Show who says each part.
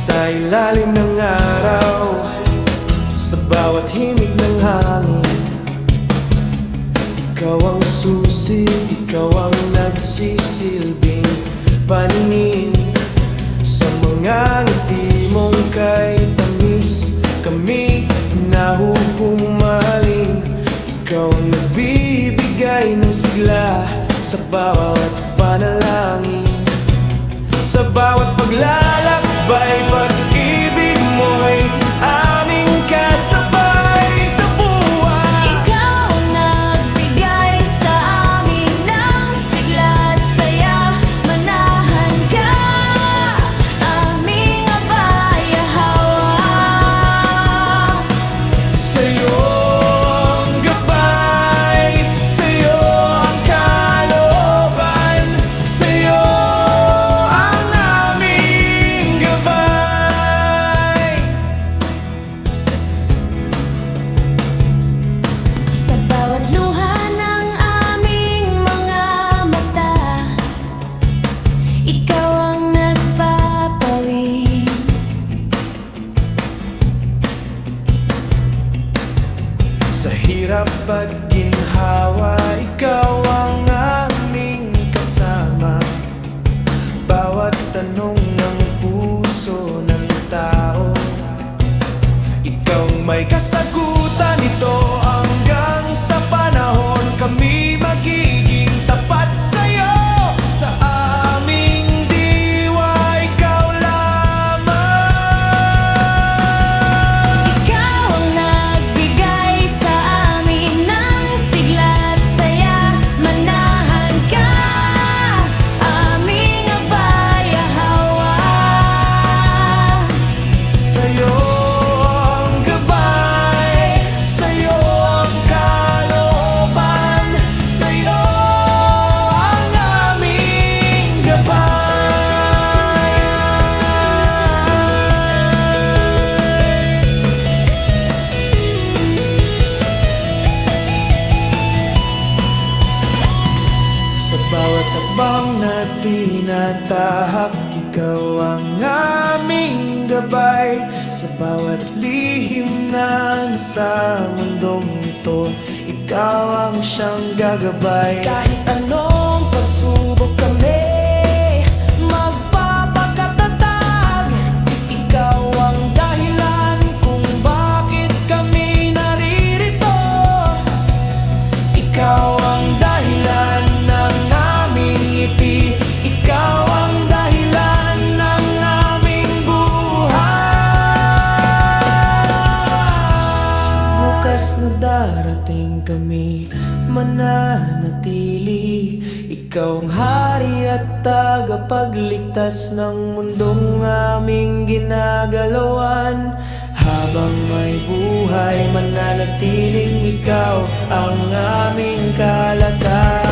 Speaker 1: Sa ilalim ng araw, sa bawat himig ng hangin, ikaw ang susi, ikaw ang nagsisilbing paningin. Sa mga ngiti mong kay tamis, kami nahuhumaling. Ikaw ang nagbibigay ng sigla sa bawat panalangin. Sa bawat paglalakbay, pag-ibig mo'y aming kasabay sa buhay.
Speaker 2: Ikaw ang nagbigay sa amin ng sigla at saya. Manahan ka, aming abayahawa.
Speaker 1: Sa'yo ang gabay, sa'yo ang kalooban, sa'yo ang aming gabay.
Speaker 2: Sa bawat luha ng aming mga mata, ikaw ang nagpapawid.
Speaker 1: Sa hirap at ginhawa, ikaw ang aming kasama. Bawat tanong ng puso ng tao, ikaw ang may kasagutan. Ito hanggang sa panahon, kami magiging tapat sa'yo. Sa aming diwa, ikaw lamang.
Speaker 2: Ikaw ang nagbigay sa amin ng sigla at saya. Manahan ka, aming abayahawa.
Speaker 1: Sa'yo ang gabay, sa'yo ang kalooban, sa'yo ang aming gabay. Sa bawat abang na tinatahak, ikaw ang aming gabay. Sa bawat lihim na sa mundong ito, ikaw ang siyang gagabay. Kahit anong pagsubok kami, magpapakatatag. Ikaw ang dahilan kung bakit kami naririto. Ikaw ang dahilan ng aming ngiti, ikaw ang dahilan ng aming buhay. Sa bukas na darating kami mananatili. Ikaw ang hari at tagapagligtas ng mundong aming ginagalawan. Habang may buhay, mananatiling ikaw ang aming kalagayan.